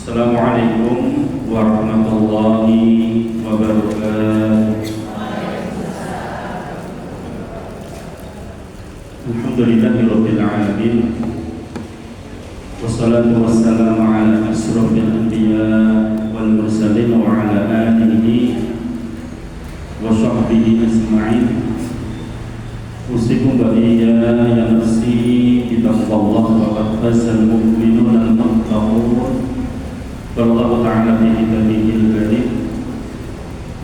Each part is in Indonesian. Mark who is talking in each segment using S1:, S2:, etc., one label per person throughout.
S1: Assalamualaikum warahmatullahi wabarakatuh. Alhamdulillahirabbil alamin. Wassalatu wassalamu ala asyrofil anbiya wal mursalin wa ala alihi wa sahbihi ajma'in. Usikum wa iyaya ya nafsi bitaqwallah wa qad fazal mu'minuna al-muttaqun. Wallahu ta'ala fi kitabihil karim.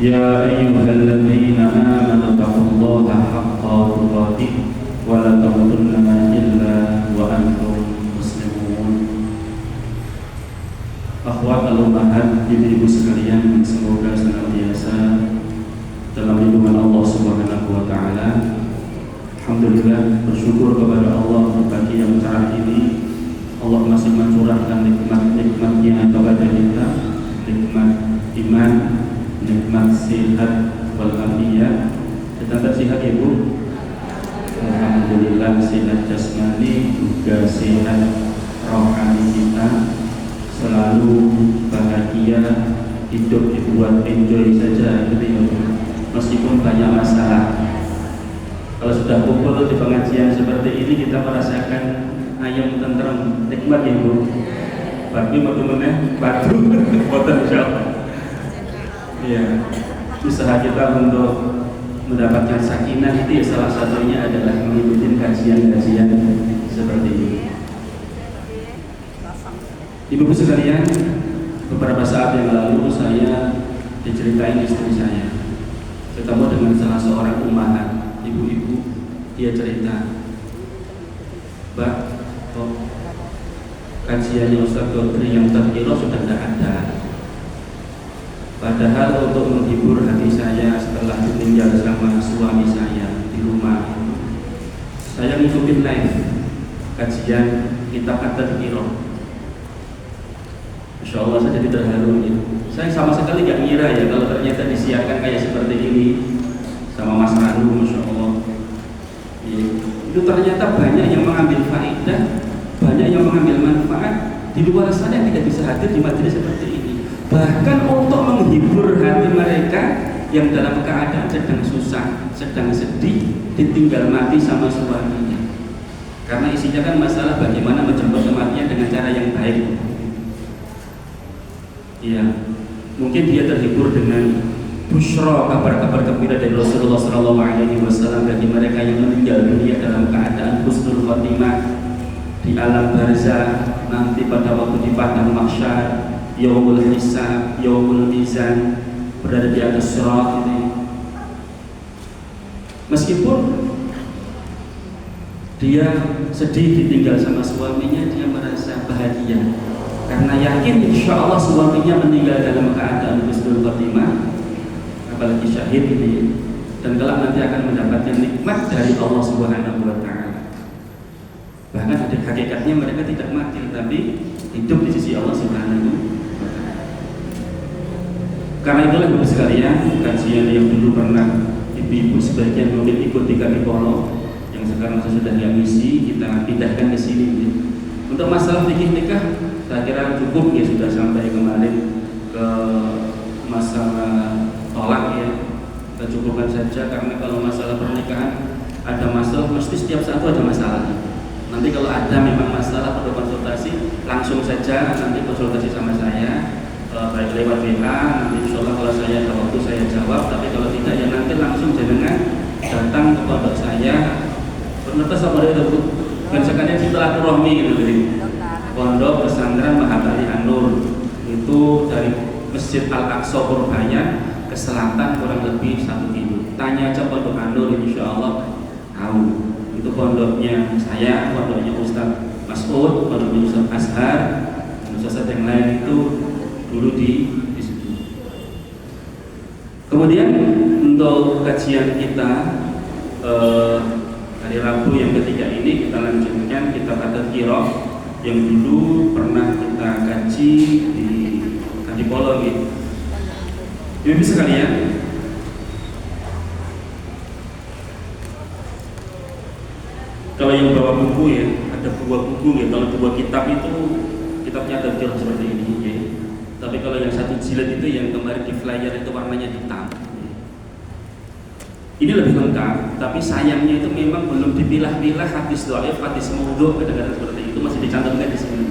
S1: Ya ayyuhalladzina amanu taqullaha haqqa tuqatih wa la tamutunna illa wa antum muslimun. Akhwat al-ummahat, ibu-ibu sekalian, semoga senantiasa dalam lindungan Allah Subhanahu wa taala. Alhamdulillah, bersyukur kepada Allah pagi yang cerah ini. Allah masih mencurahkan nikmat-nikmatnya kepada kita, nikmat iman, nikmat sehat walafiat. Kita sehat ya Bu? Alhamdulillah, sehat jasmani juga sehat rohani kita, selalu bahagia, hidup dibuat enjoy saja gitu ya Bu. Meskipun banyak masalah. Kalau sudah kumpul di pengajian seperti ini, kita merasakan ayam tentrem, nikmat ya Bu. Bagi bagaimana? Batu, boten insyaallah. Iya. Usaha kita untuk mendapatkan sakinah itu ya salah satunya adalah mengikuti kajian-kajian seperti ini. Ibu-ibu sekalian, beberapa saat yang lalu saya diceritain istri saya ketemu dengan salah seorang ummahat, ibu-ibu. Dia cerita, Mbak, kajiannya Ustaz Godri yang terkira sudah tidak ada. Padahal untuk menghibur hati saya setelah ditinggal sama suami saya di rumah, saya ngikutin live kajian kitab terkira. Insya Allah saya jadi terharu ya. Saya sama sekali gak ngira ya kalau ternyata disiarkan kayak seperti ini sama Mas Ranu, Masya Allah ya. Itu ternyata banyak yang mengambil faedah, banyak yang mengambil manfaat di luar sana yang tidak bisa hadir di majelis seperti ini. Bahkan untuk menghibur hati mereka yang dalam keadaan sedang susah, sedang sedih, ditinggal mati sama suaminya. Karena isinya kan masalah bagaimana menjemput kematian dengan cara yang baik. Iya, mungkin dia terhibur dengan busyra, kabar-kabar gembira dari Rasulullah SAW bagi mereka yang meninggal dunia dalam keadaan husnul khotimah di alam barzah, nanti pada waktu di padang mahsyar, yaumul hisab, yaumul mizan, berada di atas sirat ini. Meskipun dia sedih ditinggal sama suaminya, dia merasa bahagia karena yakin insya Allah suaminya meninggal dalam keadaan husnul khotimah, apalagi syahid ini, dan kelak nanti akan mendapatkan nikmat dari Allah Subhanahu wa taala. Bahkan ada hakikatnya mereka tidak mati tapi hidup di sisi Allah Subhanahu wa taala. Karena itulah Bapak sekalian, kajian yang dulu pernah ibu-ibu sebagian mungkin ikut di Kanipolo, yang sekarang saya sudah misi, kita pindahkan ke sini. Untuk masalah fikih nikah saya kira cukup ya, sudah sampai kemarin ke masalah tolak ya, kita cukupkan saja. Karena kalau masalah pernikahan ada masalah, mesti setiap saat ada masalah. Nanti kalau ada memang masalah perlu konsultasi, langsung saja nanti konsultasi sama saya, baik lewat WA, nanti insya Allah kalau saya ada waktu saya jawab. Tapi kalau tidak ya nanti langsung jenengan datang ke pondok saya. Ternyata sama dia itu kan sekalian silaturahmi gitu, Pondok Pesantren Mahatali An-Nur itu dari Masjid Al-Aqsa Purbaya ke selatan kurang lebih 1 kilo. Tanya aja Pondok An-Nur, insya Allah tahu. Itu pondoknya saya, pondoknya Ustaz Mas'ud, pondoknya Ustaz Ashar, dan Ustaz yang lain itu dulu di situ. Kemudian untuk kajian kita hari Rabu yang ketiga ini kita lanjutkan kitab At-Tadhkirah yang dulu pernah kita kaji di Kanipolo gitu. Ibu sekalian, kalau yang bawa buku ya, ada 2 buku ya. Kalau 2 kitab itu kitabnya At-Tadhkirah seperti ini ya. jilid itu yang kemarin di flyer itu warnanya hitam. Ini lebih lengkap, tapi sayangnya itu memang belum dipilah-pilah hadis dhaif, hadis maudhu, kadang-kadang seperti itu masih dicantumkan di sini.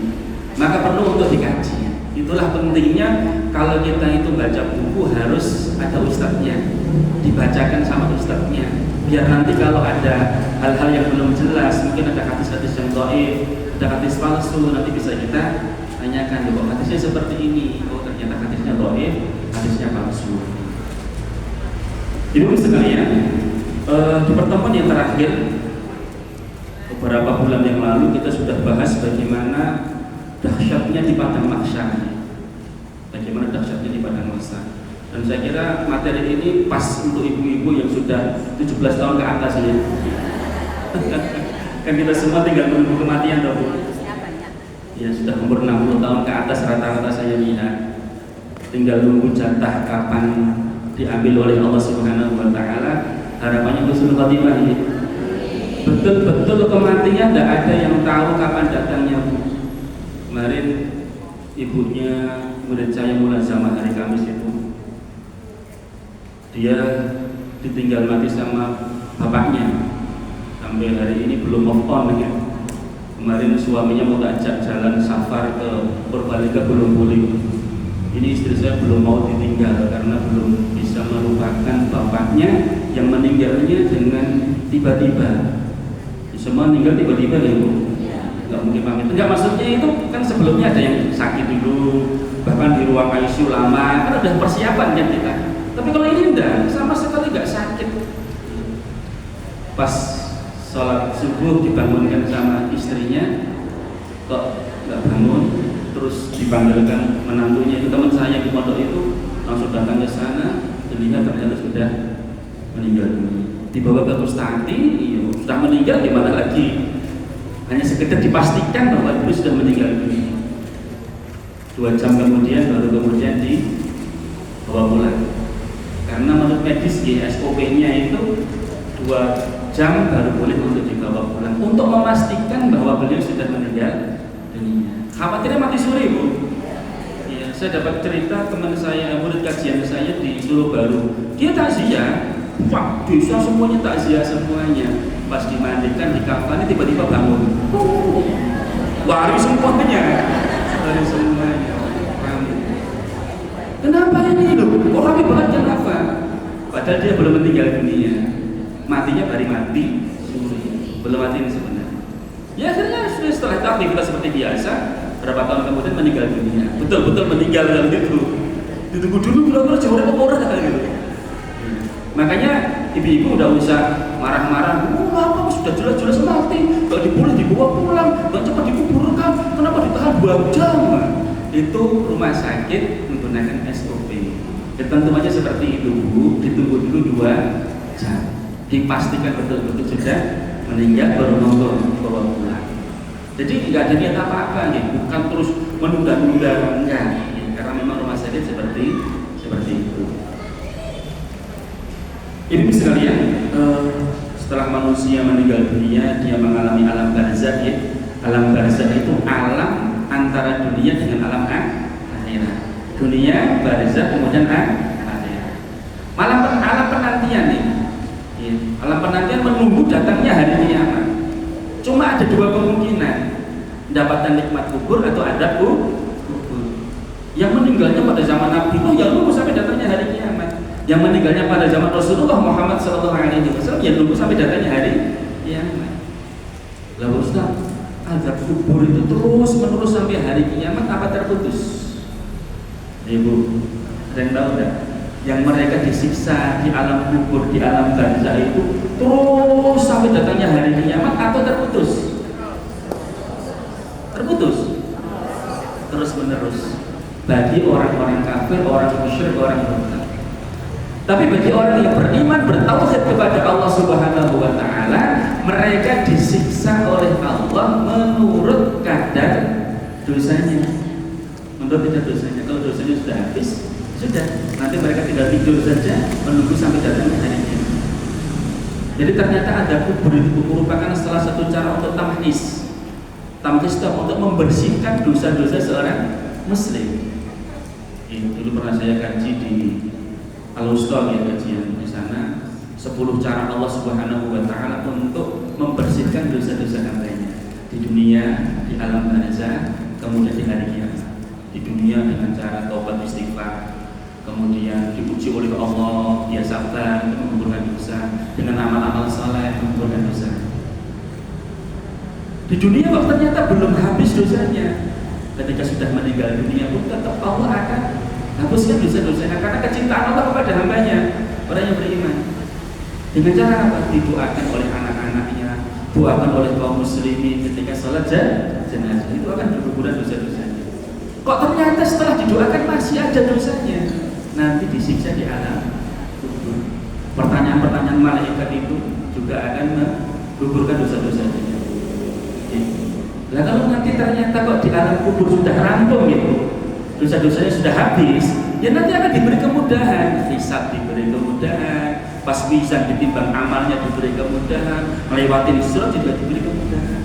S1: Maka perlu untuk dikaji. Itulah pentingnya kalau kita itu baca buku harus ada ustadznya, dibacakan sama ustadznya. Biar nanti kalau ada hal-hal yang belum jelas, mungkin ada hadis-hadis yang dhaif, ada hadis palsu, nanti bisa kita tanyakan, kok hadisnya seperti ini, oh ternyata hadisnya dhaif, hadisnya palsu. Ibu sekalian, di pertemuan yang terakhir beberapa bulan yang lalu kita sudah bahas bagaimana dahsyatnya di padang mahsyar. Bagaimana dahsyatnya di padang mahsyar. Dan saya kira materi ini pas untuk ibu-ibu yang sudah 17 tahun ke atas ya. Kan kita semua tinggal menunggu kematian toh, Bu. Ya sudah umur 60 tahun ke atas rata-rata saya lihat. Tinggal nunggu jatah kapan diambil oleh Allah Subhanahu wa taala. Harapannya husnul khotimah ini. Betul-betul kematian tidak ada yang tahu kapan datangnya, Bu. Kemarin ibunya murid saya mulazamah hari Kamis itu, dia ditinggal mati sama bapaknya. Sampai hari ini belum move on ya. Kemarin suaminya mau ajak jalan safar ke Purbalingga belum boleh. Ini istri saya belum mau ditinggal karena belum bisa melupakan bapaknya yang meninggalnya dengan tiba-tiba. Semua meninggal tiba-tiba ya, Bu. Nggak mungkin pamit. Enggak, maksudnya itu kan sebelumnya ada yang sakit dulu, bahkan di ruang ICU lama, kan ada persiapan ya kita. Tapi kalau ini enggak, sama sekali nggak sakit. Pas sholat subuh dibangunkan sama istrinya, kok nggak bangun, terus dipanggilkan menantunya itu, teman saya di pondok itu langsung datang ke sana, dilihat ternyata sudah meninggal dunia. Dibawa ke Kustati, sudah meninggal gimana lagi? Hanya sekedar dipastikan bahwa itu sudah meninggal dunia. 2 jam kemudian baru kemudian dibawa pulang. Karena menurut medis SOP-nya itu 2 jam baru boleh untuk dibawa pulang untuk memastikan bahwa beliau sudah meninggal dunia. Khawatirnya mati suri, Bu. Ya, saya dapat cerita teman saya, murid kajian saya di Solo Baru. Dia takziah, wah, desa semuanya takziah semuanya. Pas dimandikan, dikafani, tiba-tiba bangun. Lari semuanya. Lari semuanya. Kenapa ini loh? Kok rame banget, kenapa? Padahal dia belum meninggal dunia. Matinya baru mati suri. Belum mati ini sebenarnya. Ya akhirnya setelah itu aktivitas seperti biasa. Berapa tahun kemudian meninggal dunia. Betul-betul meninggal dalam itu. Ditunggu dulu kira-kira jauh orang gitu. Makanya ibu-ibu udah usah marah-marah. Apa sudah jelas-jelas mati, nggak boleh dibawa pulang, nggak cepat dikuburkan, kenapa ditahan 2 jam? Itu rumah sakit menggunakan SOP. Ya, tentu aja seperti itu, Bu. Ditunggu dulu 2 jam, dipastikan betul-betul sudah meninggal baru nonton bawa pulang. Jadi nggak ada niat apa-apa, ya. Bukan terus menunda-nunda, enggak. Karena memang rumah sakit seperti itu. Ini sekalian, setelah manusia meninggal dunia, dia mengalami alam barzakh ya. Alam barzakh itu alam antara dunia dengan alam akhirat. Dunia, barzakh, kemudian akhirat. Alam penantian nih. Ya. Alam penantian menunggu datangnya hari kiamat. Cuma ada 2 kemungkinan, mendapatkan nikmat kubur atau adab kubur. Yang meninggalnya pada zaman Nabi Nuh, ya nunggu sampai datangnya hari kiamat. Yang meninggalnya pada zaman Rasulullah Muhammad SAW, ya nunggu sampai datangnya hari kiamat. Lalu Ustaz, azab kubur itu terus menerus sampai hari kiamat apa terputus? Ibu, ada yang tahu enggak? Yang mereka disiksa di alam kubur, di alam barzakh itu terus sampai datangnya hari kiamat atau terputus? Terputus. Terus menerus. Bagi orang-orang kafir, orang musyrik, orang murtad. Tapi bagi orang yang beriman, bertauhid kepada Allah Subhanahu wa taala, mereka disiksa oleh Allah menurut kadar dosanya. Menurut kadar dosanya. Kalau dosanya sudah habis, sudah. Nanti mereka tinggal tidur saja menunggu sampai datangnya hari kiamat. Jadi ternyata ada kubur itu merupakan salah satu cara untuk tamhis. Tamhis itu untuk membersihkan dosa-dosa seorang muslim. Dulu pernah saya kaji di Al-Usta ya, kajian di sana 10 cara Allah Subhanahu wa taala untuk membersihkan dosa-dosa hambanya di dunia, di alam barzakh, kemudian di hari kiamat. Di dunia dengan cara taubat istighfar, kemudian dipuji oleh Allah, dia sabar untuk menggugurkan dosa, dengan amal-amal saleh menggugurkan dosa. Di dunia kok ternyata belum habis dosanya. Ketika sudah meninggal dunia pun tetap Allah akan hapuskan dosa-dosanya karena kecintaan Allah kepada hambanya, orang yang beriman. Dengan cara apa? Didoakan oleh anak-anaknya, doakan oleh kaum muslimin ketika sholat jenazah, itu akan berguguran dosa-dosanya. Kok ternyata setelah didoakan masih ada dosanya, nanti disiksa di alam kubur. Pertanyaan-pertanyaan malaikat itu juga akan menggugurkan dosa-dosanya. Nah kalau nanti ternyata kok di alam kubur sudah rampung gitu, dosa-dosanya sudah habis, ya nanti akan diberi kemudahan, hisab diberi kemudahan, pas mizan ditimbang amalnya diberi kemudahan, melewati sirat juga diberi kemudahan.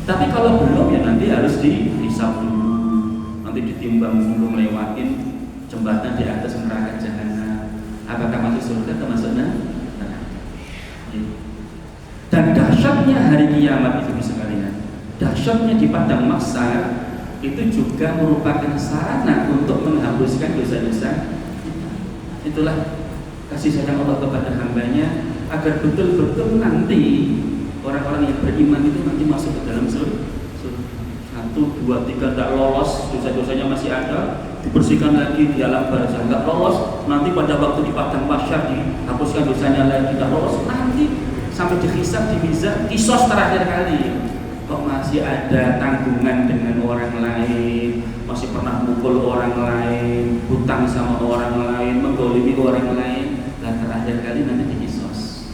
S1: Tapi kalau belum ya nanti harus dihisab dulu, nanti ditimbang dulu melewatin jembatan di atas neraka jahanam, apakah masuk surga atau masuk neraka. Dan dahsyatnya hari kiamat itu sekalian, dahsyatnya di padang mahsyar itu juga merupakan sarana untuk menghapuskan dosa-dosa. Itulah kasih sayang Allah kepada hambanya agar betul-betul nanti orang-orang yang beriman itu nanti masuk ke dalam surga. 1, 2, 3 tidak lolos, dosa-dosanya masih ada, dibersihkan lagi di alam barzakh, tidak lolos, nanti pada waktu di padang mahsyar dihapuskan dosanya lagi, tidak lolos, nanti sampai dihisab, dimizan, kisos terakhir kali. Kok masih ada tanggungan dengan orang lain, masih pernah mukul orang lain, hutang sama orang lain, menggolimi orang lain, dan terakhir kali nanti dikisos.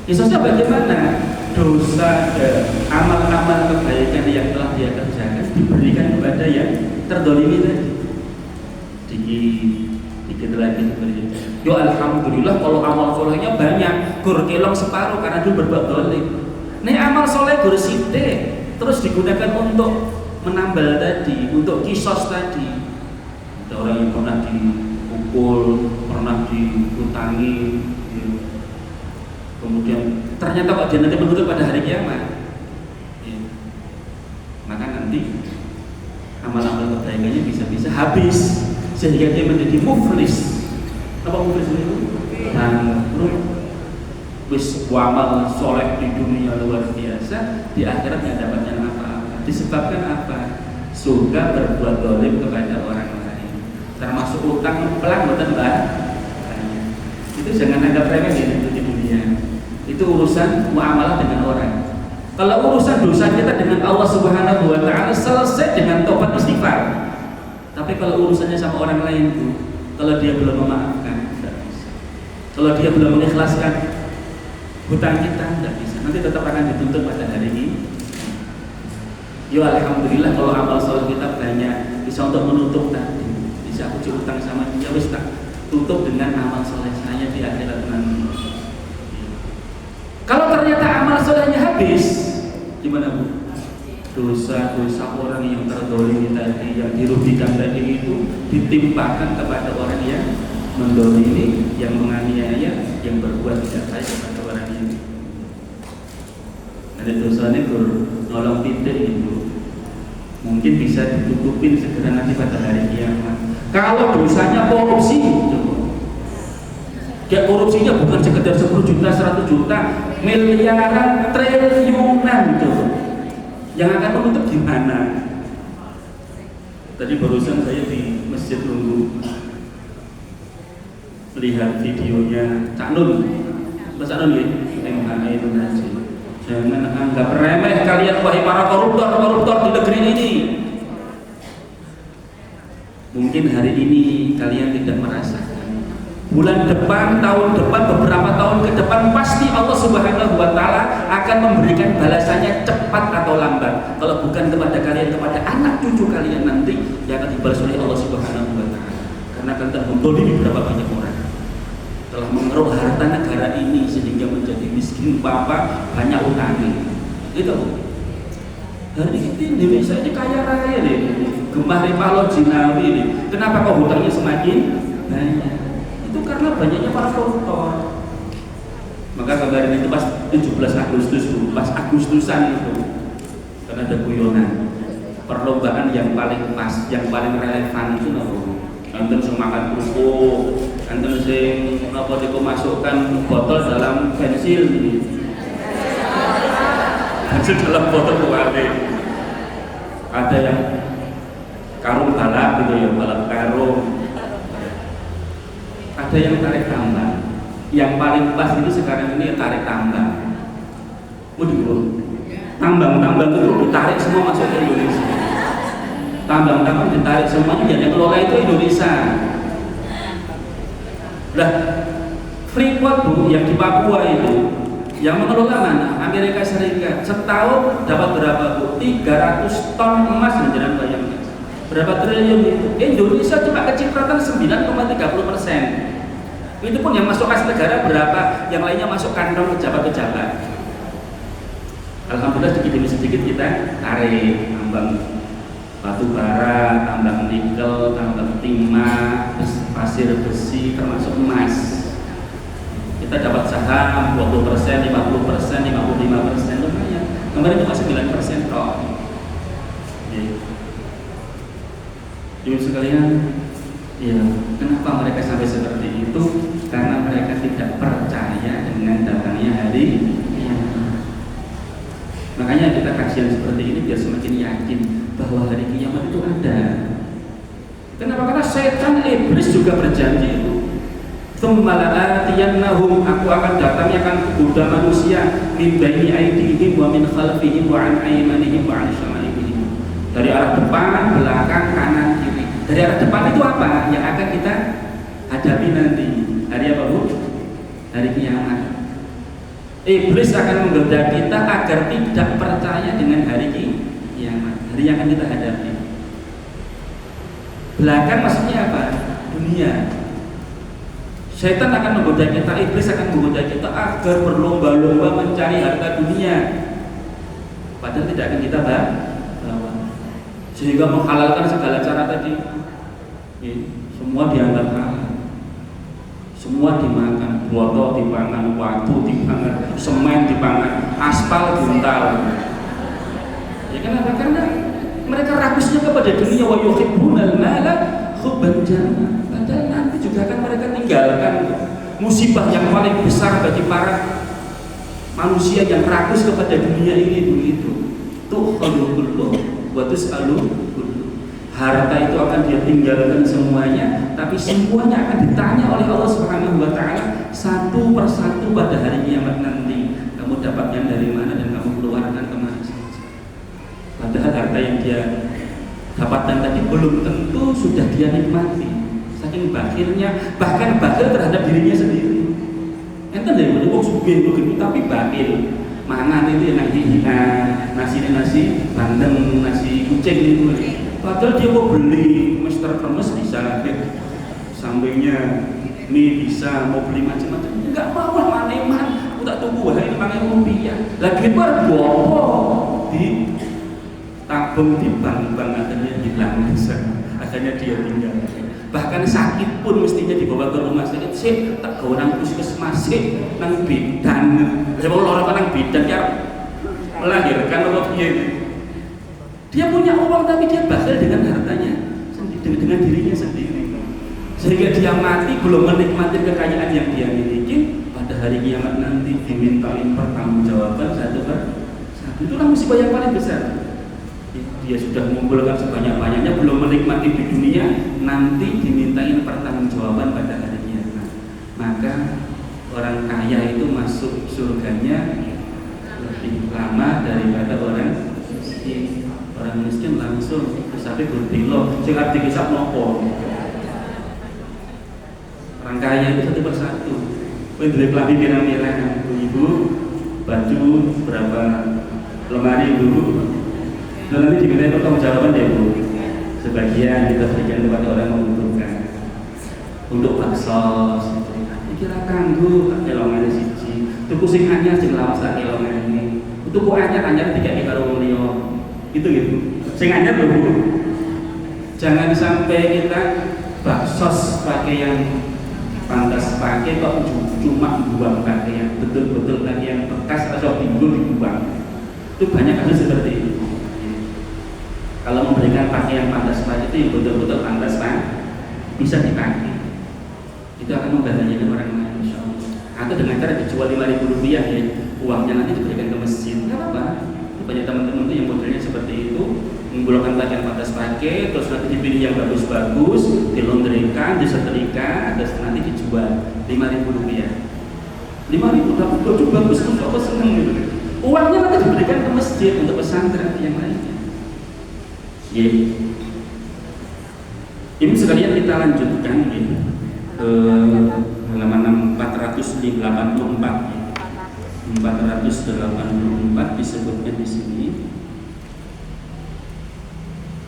S1: Kisosnya bagaimana? Dosa amal-amal kebaikan yang telah dia kerjakan diberikan kepada yang terdolimi tadi. Dikit lagi diberi. Yo alhamdulillah kalau amal solehnya banyak, gur kelong separuh karena dulu berbuat dolim. Nih amal soleh gur sithik, terus digunakan untuk menambal tadi, untuk kisos tadi. Ada orang yang pernah dipukul, pernah dihutangi, kemudian ternyata kok dia nanti menuntut pada hari kiamat. Maka nanti amal-amal kebaikannya bisa-bisa habis sehingga dia menjadi muflis. Apa muflis itu? Bangkrut. Wis amal soleh di dunia luar biasa, di akhirat nggak dapatnya apa-apa. Disebabkan apa? Surga berbuat dolim kepada orang lain, termasuk utang pelang betul mbak. Itu jangan anggap remeh itu di dunia. Itu urusan muamalah dengan orang. Kalau urusan dosa kita dengan Allah Subhanahu wa taala selesai dengan tobat istighfar. Tapi kalau urusannya sama orang lain itu, kalau dia belum memaafkan, tidak bisa. Kalau dia belum mengikhlaskan hutang kita, tidak bisa. Nanti tetap akan dituntut pada hari ini. Yo alhamdulillah kalau amal soleh kita banyak, bisa untuk menutup tadi. Bisa aku utang sama dia, wis tak tutup dengan amal soleh saya di akhirat nanti. Kalau ternyata amal solehnya habis, gimana bu? Dosa-dosa orang yang terdolimi tadi, yang dirugikan tadi itu ditimpakan kepada orang yang mendolimi, yang menganiaya, yang berbuat tidak baik kepada orang ini. Ada dosanya nolong pindah itu, mungkin bisa ditutupin segera nanti pada hari kiamat. Kalau dosanya korupsi, kayak korupsinya bukan sekedar 10 juta, 100 juta, miliaran, triliunan tuh. Yang akan menutup gimana? Tadi barusan saya di masjid nunggu lihat videonya Cak Nun. Mas Cak Nun ya, MHI itu nanti. Jangan anggap remeh kalian wahai para koruptor di negeri ini. Mungkin hari ini kalian tidak merasakan. Bulan depan, tahun depan, beberapa tahun ke depan pasti Allah Subhanahu wa taala akan memberikan balasannya cepat atau lambat. Kalau bukan kepada kalian, kepada anak cucu kalian nanti yang akan dibalas oleh Allah Subhanahu wa taala. Karena kalian telah membolimi berapa banyak orang. Telah mengeruk harta negara ini sehingga menjadi miskin papa, banyak utangnya. Itu Bu. Hari ini Indonesia ini kaya raya deh. Gemah Ripalo Jinawi ini. Kenapa kok hutangnya semakin banyak? Itu karena banyaknya para koruptor. Maka kemarin itu pas 17 Agustus tuh, pas Agustusan itu kan ada guyonan perlombaan yang paling pas, yang paling relevan itu nopo. Anten sing makan kerupuk, anten sing napa diku masukkan botol dalam pensil ini. Pensil dalam botol kuwi. Ada yang karung balap gitu ya, balap karung. Ada yang tarik tambang. Yang paling pas itu sekarang ini tarik tambang. Waduh, tambang-tambang itu ditarik semua masuk ke Indonesia. Tambang-tambang ditarik semuanya, yang kelola itu Indonesia. Lah, Freeport Bu yang di Papua itu, yang mengelola mana? Amerika Serikat. Setahun dapat berapa Bu? 300 ton emas, jangan bayangkan. Berapa triliun itu? Indonesia cuma kecipratan 9,30%. Itu pun yang masuk kas negara berapa, yang lainnya masuk kantong pejabat-pejabat. Alhamdulillah sedikit demi sedikit kita tarik tambang batu bara, tambang nikel, tambang timah, pasir besi, termasuk emas. Kita dapat saham 20%, 50%, 55%, lumayan. Kemarin cuma 9% kok. Ibu sekalian, ya, kenapa mereka sampai seperti itu? Karena mereka tidak percaya dengan datangnya hari kiamat. Makanya kita kajian seperti ini biar semakin yakin bahwa hari kiamat itu ada. Kenapa? Karena setan iblis juga berjanji itu. Tsummala'atiyannahum, aku akan datangnya akan goda manusia min baini aydihim wa min khalfihim wa an aymanihim wa an syama'ilihim. Dari arah depan, belakang, kanan, kiri. Dari arah depan itu apa? Yang akan kita hadapi nanti. Hari apa Bu? Hari kiamat. Iblis akan menggoda kita agar tidak percaya dengan hari kiamat, hari yang akan kita hadapi. Belakang maksudnya apa? Dunia. Setan akan menggoda kita, iblis akan menggoda kita agar berlomba-lomba mencari harta dunia. Padahal tidak akan kita bawa. Sehingga menghalalkan segala cara tadi. Semua dianggap halal. Semua dimakan, botol dipangan, watu dipangan, semen dipangan, aspal diuntal. Ya kenapa? Karena mereka rakusnya kepada dunia, wa yuhibbunal mala hubban jamma. Padahal nanti juga akan mereka tinggalkan musibah yang paling besar bagi para manusia yang rakus kepada dunia ini begitu. Tuh khalqullah wa tus'alu. Harta itu akan dia tinggalkan semuanya, tapi semuanya akan ditanya oleh Allah Subhanahu wa taala satu persatu pada hari kiamat nanti. Kamu dapatnya dari mana dan kamu keluarkan kemana saja. Padahal harta yang dia dapatkan tadi belum tentu sudah dia nikmati. Saking bakhilnya, bahkan bakhil terhadap dirinya sendiri. Enten deh, wong sugih begitu tapi bakhil. Mangan itu yang nasi bandeng, nasi kucing itu. Padahal dia mau beli Mister Kremes bisa, sampingnya mie bisa, mau beli macam-macam. Enggak mau lah maneman, aku tak tunggu lah ini pakai rupiah. Lagi berbohong di tabung di bank-bank akhirnya hilang bisa, akhirnya dia tinggal. Bahkan sakit pun mestinya dibawa ke rumah sakit. Sih tak gawe nang puskesmas sih, nang bidan. Kalau orang nang bidan ya melahirkan apa piye. Dia punya uang tapi dia bakhil dengan hartanya, dengan dirinya sendiri. Sehingga dia mati belum menikmati kekayaan yang dia miliki. Pada hari kiamat nanti dimintain pertanggungjawaban satu per satu. Itulah musibah yang paling besar. Dia sudah mengumpulkan sebanyak-banyaknya, belum menikmati di dunia, nanti dimintain pertanggungjawaban pada hari kiamat. Maka orang kaya itu masuk surganya lebih lama daripada orang miskin. Orang miskin langsung kesapi berbilo, sing arti kisah nopo. Orang kaya itu satu persatu. Kowe duwe klambi pirang-pirang, ibu, baju berapa lemari dulu. Dan nanti diminta pertanggungjawaban ya Bu. Sebagian kita berikan kepada orang yang membutuhkan. Untuk bakso, kira kanggo kelongan siji. Tuku sing anyar sing lawas tak kelongan ini. Tuku anyar-anyar dikek karo wong liya. Itu gitu. Sing anyar lho Bu. Jangan sampai kita baksos pakaian pantas pakai kok cuma buang pakaian, betul-betul pakaian bekas atau timbul dibuang. Itu banyak kasus seperti itu. Kalau memberikan pakaian pantas pakai itu yang betul-betul pantas pakai, bisa dipakai, itu akan membahayakan orang lain, insya Allah. Atau dengan cara dijual Rp5.000 ya, uangnya nanti diberikan ke masjid, nggak apa-apa. Banyak teman-teman tuh yang modelnya seperti itu, menggulungkan pakaian pantas pakai, terus nanti dipilih yang bagus-bagus, dilondrikan, disetrika, terus nanti dijual Rp5.000. Rp5.000 dapat baju bagus, untuk apa seneng gitu. Uangnya nanti diberikan ke masjid untuk pesantren yang lainnya. Ini sekalian kita lanjutkan ke halaman 484. 484 disebutkan di sini.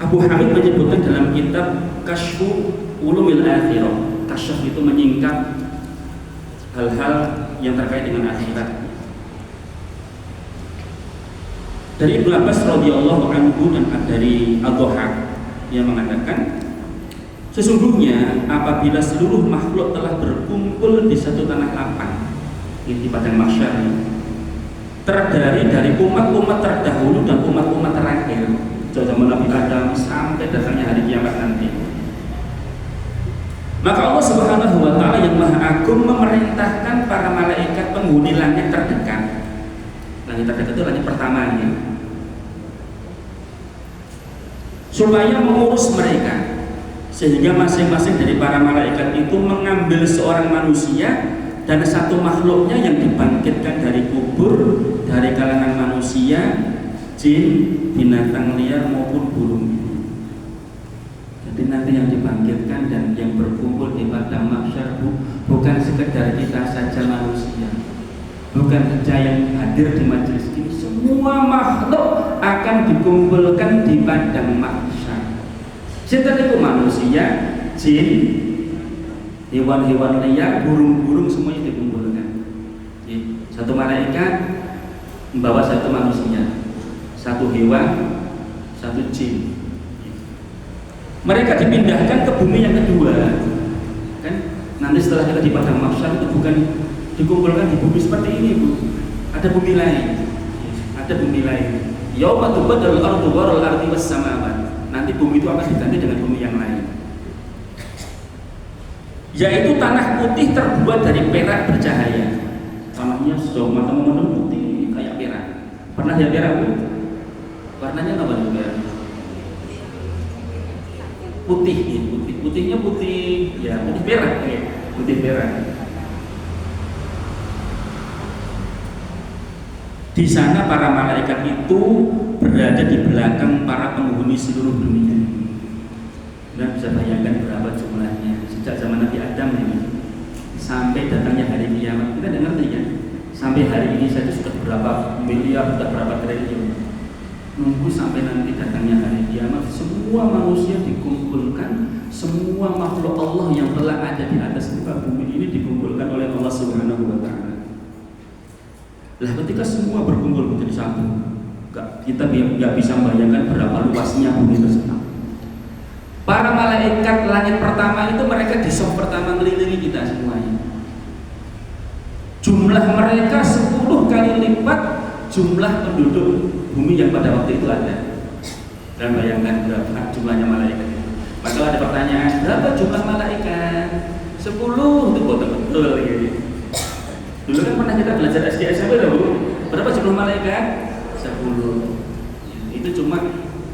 S1: Abu Hamid menyebutkan dalam kitab Kasyfu Ulumil Akhirah. Kasyf itu menyingkap hal-hal yang terkait dengan akhirat. Dari Ibnu Abbas radhiyallahu anhu dan dari Al-Dhahhak yang mengatakan, sesungguhnya apabila seluruh makhluk telah berkumpul di satu tanah lapang, di padang mahsyar, terdiri dari umat-umat terdahulu dan umat-umat terakhir, zaman Nabi Adam sampai datangnya hari kiamat nanti. Maka Allah Subhanahu wa taala yang Maha Agung memerintahkan para malaikat penghuni langit terdekat. Langit terdekat itu langit pertama ini, supaya mengurus mereka, sehingga masing-masing dari para malaikat itu mengambil seorang manusia dan satu makhluknya yang dibangkitkan dari kubur, dari kalangan manusia, jin, binatang liar maupun burung. Jadi nanti yang dibangkitkan dan yang berkumpul di padang mahsyar bukan sekedar kita saja manusia, bukan saja yang hadir di majelis ini, semua makhluk akan dikumpulkan di padang mahsyar. Sinten itu manusia, jin, hewan-hewan liar, burung-burung, semuanya dikumpulkan. Satu malaikat membawa satu manusia, satu hewan, satu jin. Mereka dipindahkan ke bumi yang kedua. Kan nanti setelah kita di padang mahsyar itu bukan dikumpulkan di bumi seperti ini, Bu. Ada bumi lain. Ada bumi lain. Yauma tubaddalul ardu ghairul ardi was samawat. Nanti bumi itu akan diganti dengan bumi yang lain, yaitu tanah putih terbuat dari perak bercahaya. Tanahnya sejauh mata memandang putih kayak perak. Pernah lihat perak, Bu? Warnanya apa juga? Putih, ya, putih. Putihnya putih, ya putih perak, ya. Putih perak. Di sana para malaikat itu berada di belakang para penghuni seluruh dunia. Dan bisa bayangkan berapa jumlahnya sejak zaman Nabi Adam ini sampai datangnya hari kiamat. Kita dengar ya, sampai hari ini saja sudah berapa miliar, sudah berapa triliun. Nunggu sampai nanti datangnya hari kiamat, semua manusia dikumpulkan, semua makhluk Allah yang telah ada di atas muka bumi ini dikumpulkan oleh Allah Subhanahu wa taala. Lah ketika semua berkumpul menjadi satu, kita nggak bisa membayangkan berapa luasnya bumi tersebut. Para malaikat langit pertama itu mereka di saf pertama mengelilingi kita semuanya. Jumlah mereka 10 kali lipat jumlah penduduk bumi yang pada waktu itu ada. Dan bayangkan berapa jumlahnya malaikat itu. Maka ada pertanyaan, berapa jumlah malaikat? 10 itu betul-betul gitu. Dulu kan pernah kita belajar SD SMP, Bu. Berapa jumlah malaikat? 10. Itu cuma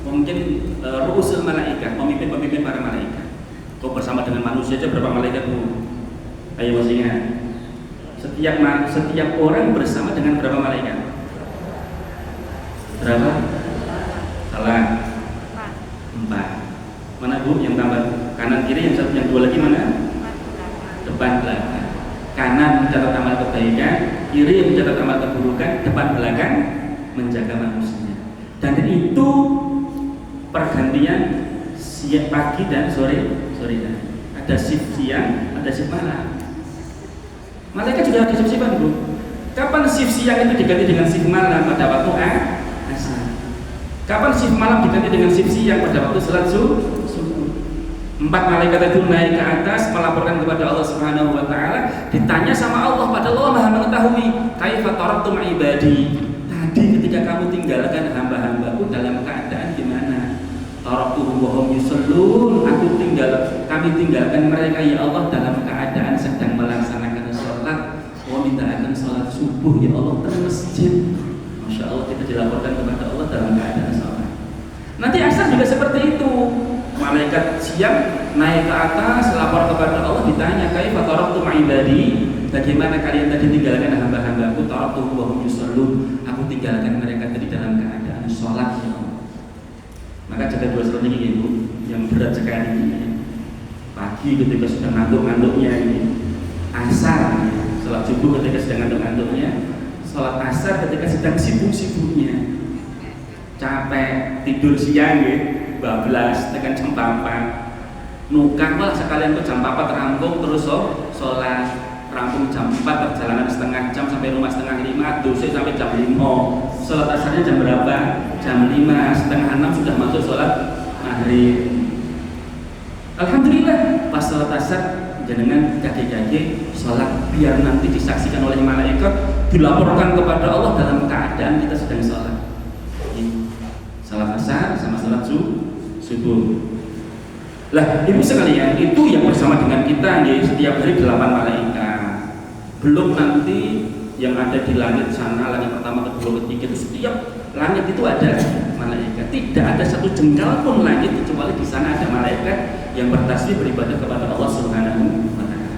S1: mungkin ru'usul malaikat, pemimpin-pemimpin para malaikat. Kok bersama dengan manusia aja berapa malaikat, Bu? Ayo masih ingat. Setiap orang bersama dengan berapa malaikat? Berapa? Salah. 4. Mana, Bu, yang tambah? Kanan kiri, yang satu, yang dua lagi mana? Depan belakang. Kanan mencatat amal kebaikan, kiri mencatat amal keburukan, depan belakang menjaga manusia. Dan itu pergantian siang, pagi dan sore. Ada shift siang, ada shift malam. Malaikat juga ada shift siang, Bu. Kapan shift siang itu diganti dengan shift malam? Pada waktu asar. Kapan shift malam diganti dengan shift siang? Pada waktu salat subuh. Empat malaikat itu naik ke atas melaporkan kepada Allah Subhanahu wa taala, ditanya sama Allah, padahal Allah Maha mengetahui. Kaifa taraktum ibadi? Tadi ketika kamu tinggalkan hamba-hambaku dalam keadaan gimana? Taraktuhum wa hum yusallun. Kami tinggalkan mereka ya Allah dalam keadaan sedang melaksanakan sholat. Wanita sholat subuh ya Allah di masjid. Masya Allah, kita dilaporkan kepada Allah dalam keadaan sholat. Nanti asar juga seperti itu. Malaikat siang naik ke atas, lapor kepada Allah, ditanya, kaifa taraktum ibadi? Bagaimana kalian tadi tinggalkan hamba-hambaku? Taraktuhum wa hum yusallun. Aku tinggalkan mereka tadi dalam keadaan sholat ya Allah. Maka jaga dua sholat ini itu yang berat sekali ini. Pagi ketika sedang ngantuk-ngantuknya ini, asar sholat subuh ketika sedang ngantuk-ngantuknya, sholat asar ketika sedang sibuk-sibuknya, capek tidur siang ya, bablas tekan jam 4 nukang lah sekalian tuh jam 4 rampung terus sholat rampung jam 4 perjalanan setengah jam sampai rumah setengah 5 dosek sampai jam 5 sholat asarnya jam berapa? Jam 5 setengah 6 sudah masuk sholat maghrib. Alhamdulillah pas sholat asar jenengan kaki-kaki sholat biar nanti disaksikan oleh malaikat, dilaporkan kepada Allah dalam keadaan kita sedang sholat. Sholat asar sama sholat subuh. Lah ibu sekalian, itu yang bersama dengan kita ya, setiap hari 8 malaikat. Belum nanti yang ada di langit sana, langit pertama, kedua, ketiga, itu setiap langit itu ada malaikat. Tidak ada satu jengkal pun langit kecuali di sana ada malaikat yang bertasbih beribadah kepada Allah Subhanahu wa taala.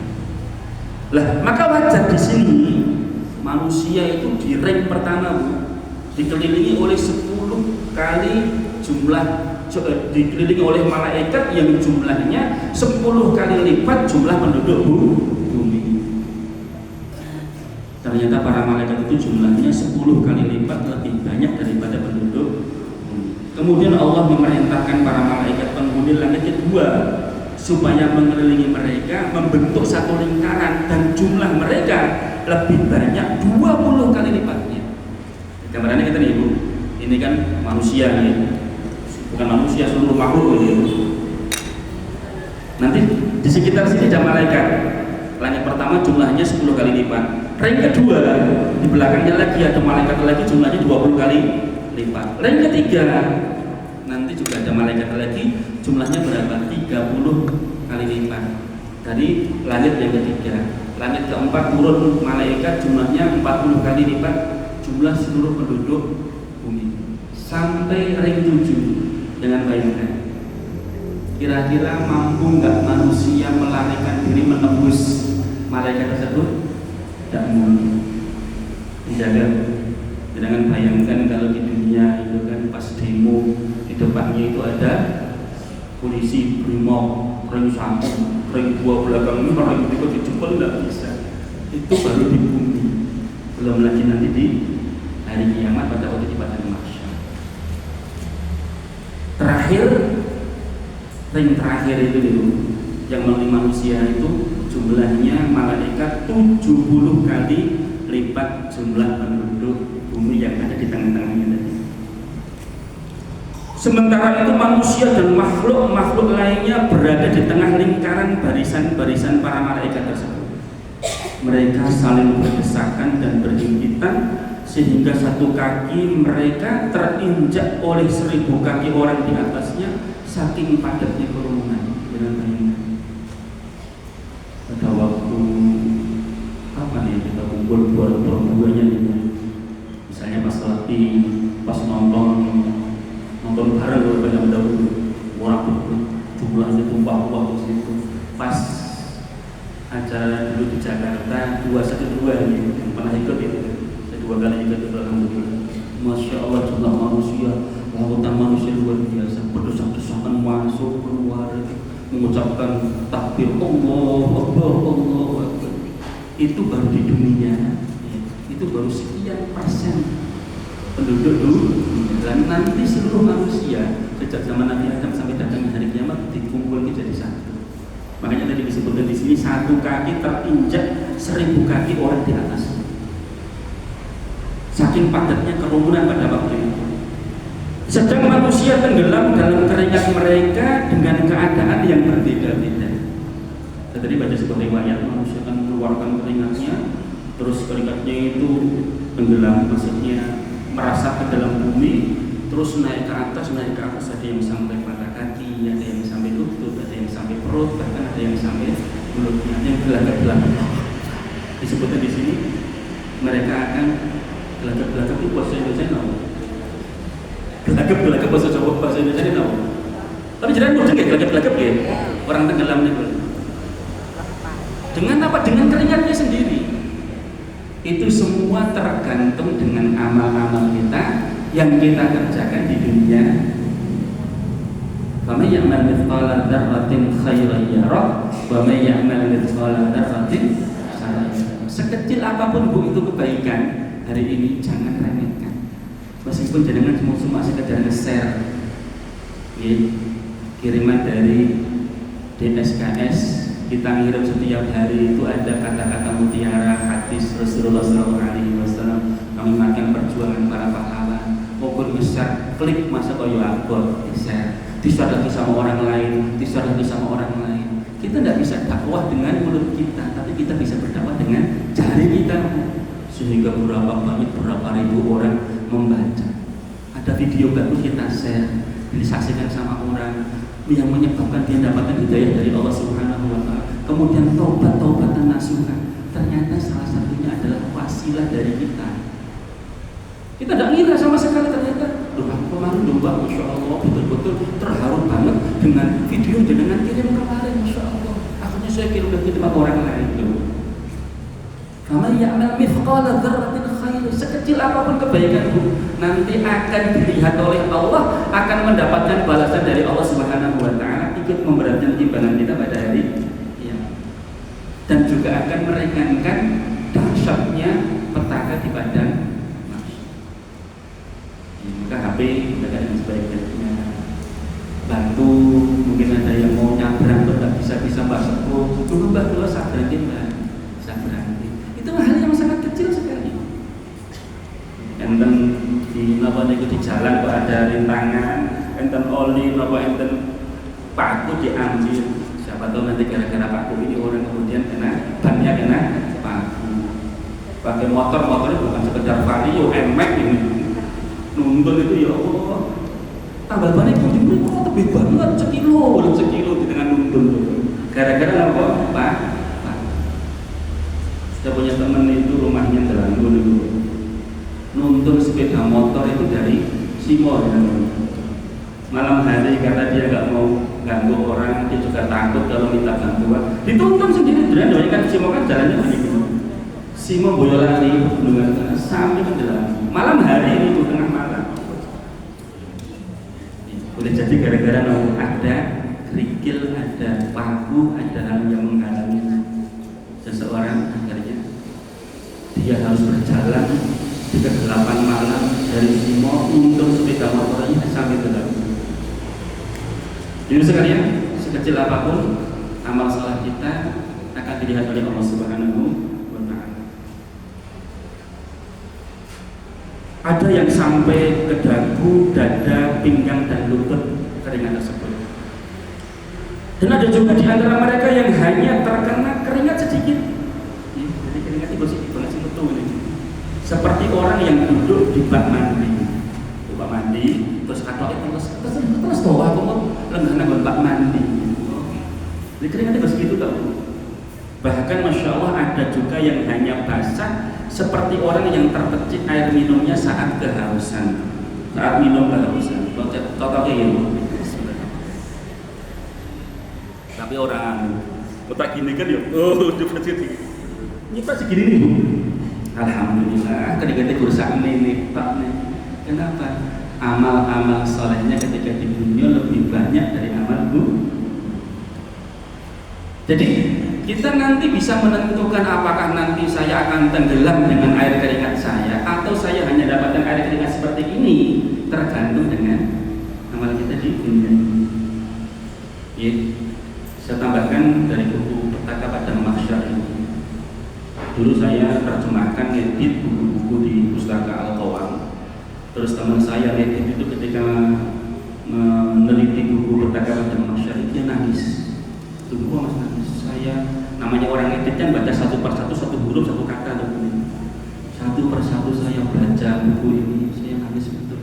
S1: Lah maka wajar di sini manusia itu di rank pertama Bu, dikelilingi oleh 10 kali jumlah, dikelilingi oleh malaikat yang jumlahnya 10 kali lipat jumlah penduduk bumi. Ternyata para malaikat itu jumlahnya 10 kali lipat lebih banyak daripada penduduk bumi. Kemudian Allah memerintahkan para malaikat penghuni langit kedua supaya mengelilingi mereka, membentuk satu lingkaran, dan jumlah mereka lebih banyak 20 kali lipatnya. Gambarannya kita nih Ibu, ini kan manusia nih, bukan manusia, seluruh makhluk gitu. Nanti di sekitar sini ada malaikat. Langit pertama jumlahnya 10 kali lipat. Rank kedua di belakangnya lagi ada malaikat lagi, jumlahnya 20 kali lipat. Rank ketiga nanti juga ada malaikat lagi, jumlahnya berapa? 30 kali lipat. Dari langit yang ketiga. Langit keempat turun malaikat, jumlahnya 40 kali lipat jumlah seluruh penduduk bumi. Sampai rank 7. Dengan bayangkan, kira-kira mampu nggak manusia melarikan diri menembus malaikat tersebut? Tidak mungkin. Dijaga. Jangan bayangkan kalau di dunia itu kan pas demo di depannya itu ada polisi, brimob, rank 1, rank 2 belakangnya, rank 3 dijempol, nggak bisa. Itu baru di bumi. Belum lagi nanti di hari kiamat pada waktu di padang mahsyar. Terakhir, ring terakhir itu yang melalui manusia itu jumlahnya malaikat 70 kali lipat jumlah penduduk bumi yang ada di tengah-tengahnya tadi. Sementara itu manusia dan makhluk-makhluk lainnya berada di tengah lingkaran barisan-barisan para malaikat tersebut. Mereka saling berdesakan dan berhimpitan sehingga satu kaki mereka terinjak oleh 1000 kaki orang di atasnya, saking padatnya kerumunan. Pada waktu apa nih kita kumpul dua-duanya gitu. Misalnya pas latih, pas nonton bareng banyak dahulu orang jumlahnya tumpah-tumpah di situ. Pas acara dulu di Jakarta 212 nih, yang pernah ikut itu. 2 kali ikut itu alhamdulillah. Masya Allah jumlah manusia, lautan manusia luar biasa, berdesak-desakan masuk keluar, mengucapkan takbir Allahu Akbar, Allahu Akbar. Itu baru di dunia, itu baru sekian persen penduduk dulu. Dan nanti seluruh manusia sejak zaman Nabi Adam sampai datang hari kiamat dikumpulkan jadi satu. Makanya tadi disebutkan di sini satu kaki terinjak 1000 kaki orang di atas. Saking padatnya kerumunan pada waktu itu. Sedang manusia tenggelam dalam keringat mereka dengan keadaan yang berbeda Tadi baca sebuah riwayat manusia akan mengeluarkan keringatnya, terus keringatnya itu tenggelam, maksudnya merasap ke dalam bumi, terus naik ke atas, ada yang sampai mata kaki, ada yang sampai lutut, ada yang sampai perut, bahkan ada yang sampai mulutnya, yang gelagap-gelagap. Disebutnya di sini mereka akan gelagap-gelagap itu bahasa Indonesia tahu. Gelagap-gelagap bahasa Jawa, bahasa Indonesia tahu. Tapi jangan mudeng ya gelagap-gelagap ya. Orang tenggelam itu. Dengan apa? Dengan keringatnya sendiri. Itu semua tergantung dengan amal-amal kita yang kita kerjakan di dunia. Faman ya'mal mithqala dzarratin khairan yarah wa may ya'mal mithqala dzarratin syarran yarah. Sekecil apapun Bu itu kebaikan, hari ini jangan remehkan. Meskipun jangan cuma sekedar nge-share kiriman dari DSKS, kita ngirim setiap hari itu ada kata-kata mutiara hadis Rasulullah SAW. Kami makan perjuangan para pahlawan. Pokoknya nge-share, klik masa koyo abot, di-share, di-share lagi sama orang lain, di-share lagi sama orang lain. Kita tidak bisa dakwah dengan mulut kita, tapi kita bisa berdakwah dengan jari kita, sehingga berapa ribu orang membaca. Ada video baru kita share, disaksikan sama orang yang menyebabkan dia dapatkan hidayah dari Allah Subhanahu wa Ta'ala. Kemudian taubat-taubatan nasuha, ternyata salah satunya adalah wasilah dari kita. Kita tidak ngira sama sekali, ternyata kemarin domba, Masya Allah, betul-betul terharu banget dengan video dengan kirim kemarin, Masya Allah. Akhirnya saya kirim ke orang lain itu. Faman ya'mal mithqala dzarratin khairan, sekecil apapun kebaikanmu nanti akan dilihat oleh Allah, akan mendapatkan balasan dari Allah Subhanahu wa Ta'ala, ikut memberatkan timbangan kita pada hari dan juga akan meringankan dahsyatnya petaka di padang mahsyar. Maka HP kita dengan sebaik-baiknya bantu, mungkin ada yang mau nyabrang tidak bisa Mbak Sepuh, tunggu Mbak dulu sabarin Mbak, sabarin. Itu hal yang sangat kecil sekali. Enten di napa niku di jalan kok ada rintangan, enten oli napa enten paku diambil. Siapa tahu nanti gara-gara paku ini orang kemudian bannya kena paku. Pakai motornya bukan sekedar vario, emek ini. Nuntun itu ya Allah. Tambal ban itu jumlah kok lebih banget sekilo di tengah nuntun tuh. Gara-gara apa? Pak. Saya punya teman itu rumahnya Delanggu dulu. Nuntun sepeda motor itu dari Simo ya. Malam hari karena dia nggak mau ganggu orang, dia juga takut kalau minta bantuan. Dituntun sendiri dengan kan Simo kan jalannya begitu. Simo Boyolali dengan sampai ke Delanggu. Malam hari itu tengah malam. Boleh jadi gara-gara ada kerikil, ada paku, ada hal yang menghalangi seseorang, akhirnya dia harus berjalan di kegelapan malam dari Simo untuk sepeda motornya sampai ke dalam. Jadi sekalian, sekecil apapun amal salah kita akan dilihat oleh Allah Subhanahu wa Ta'ala. Ada yang sampai ke dagu, dada, pinggang dan lutut keringat tersebut. Dan ada juga di antara mereka yang hanya terkena keringat sedikit. Jadi keringat itu sedikit banget sih betul ini. Seperti orang yang duduk di bak mandi. Di bak mandi, terus katoknya terus bawa aku mau lengan bak mandi. Jadi keringat itu segitu tau. Bahkan Masya Allah ada juga yang hanya basah seperti orang yang terpecik air minumnya saat kehausan. Saat minum kehausan. Contohnya ini. Tapi orang kotak gini kan ya, coba sini. Ini pasti gini nih Bu. Alhamdulillah, ketika rusak nih Pak nih. Kenapa? Amal-amal solehnya ketika di dunia lebih banyak dari amal Bu. Jadi kita nanti bisa menentukan apakah nanti saya akan tenggelam dengan air keringat saya atau saya hanya dapatkan air keringat seperti ini, tergantung dengan amal kita di dunia ini. Ya. Saya tambahkan dari buku Petaka Padang Mahsyar ini. Dulu saya terjemahkan ngedit buku-buku di Pustaka Al-Qawam. Terus teman saya ngedit itu ketika meneliti buku Petaka Padang Mahsyar dia nangis. Itu Tunggu Mas Nafis, saya namanya orang edit kan baca satu persatu, satu huruf, satu kata loh. Satu persatu saya baca buku ini, saya nangis betul.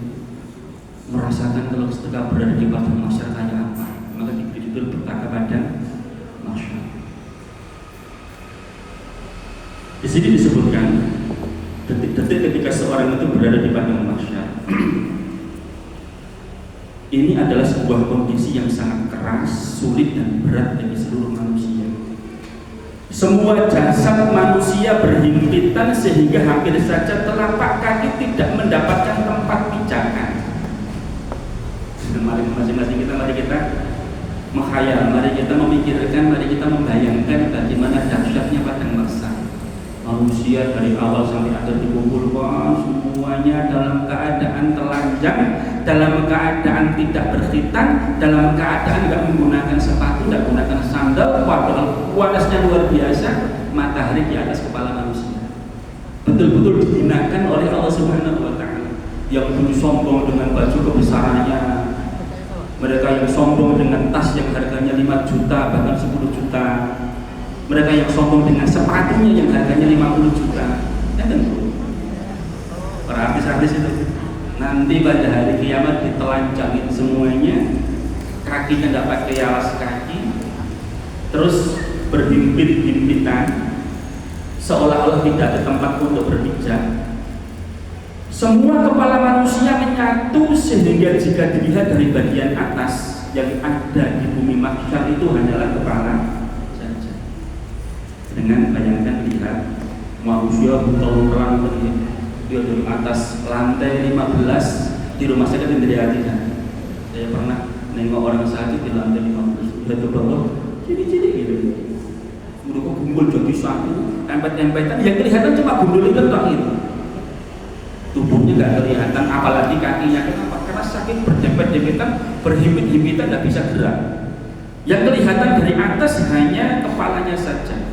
S1: Merasakan kalau ketika berada di padang mahsyar kayak apa. Maka diberi judul Petaka Padang Mahsyar. Di sini disebutkan detik-detik ketika seorang itu berada di padang mahsyar. Ini adalah sebuah kondisi yang sangat keras, sulit dan berat bagi seluruh manusia. Semua jasad manusia berhimpitan sehingga hampir saja telapak kaki tidak mendapatkan tempat pijakan. Mari masing-masing kita, mari kita menghayal, mari kita memikirkan, mari kita membayangkan bagaimana dahsyatnya padang mahsyar. Manusia dari awal sampai akhir dikumpulkan semuanya dalam keadaan telanjang, dalam keadaan tidak berkhitan, dalam keadaan tidak menggunakan sepatu, tidak menggunakan sandal, padahal panasnya luar biasa, matahari di atas kepala manusia. Betul-betul dihinakan oleh Allah Subhanahu wa Ta'ala. Yang dulu sombong dengan baju kebesarannya, mereka yang sombong dengan tas yang harganya 5 juta bahkan 10 juta, mereka yang sombong dengan sepatunya yang harganya 50 juta. Ya tentu para artis-artis itu nanti pada hari kiamat ditelanjangin semuanya, kakinya tidak pakai alas kaki, terus berhimpit-himpitan seolah-olah tidak ada tempat untuk berpijak. Semua kepala manusia menyatu sehingga jika dilihat dari bagian atas yang ada di bumi mahsyar itu hanyalah kepala saja. Dengan bayangkan lihat manusia buta-buta dia dari atas lantai 15 di rumah sakit Indriati kan. Saya pernah nengok orang sakit di lantai 15 udah ke bawah jadi gitu. Mereka kumpul jadi satu, empet-empetan, yang kelihatan cuma gundul itu tak gitu. Tubuhnya nggak kelihatan, apalagi kakinya. Kenapa? Karena sakit berdempet-dempetan, berhimpit-himpitan, nggak bisa gerak. Yang kelihatan dari atas hanya kepalanya saja.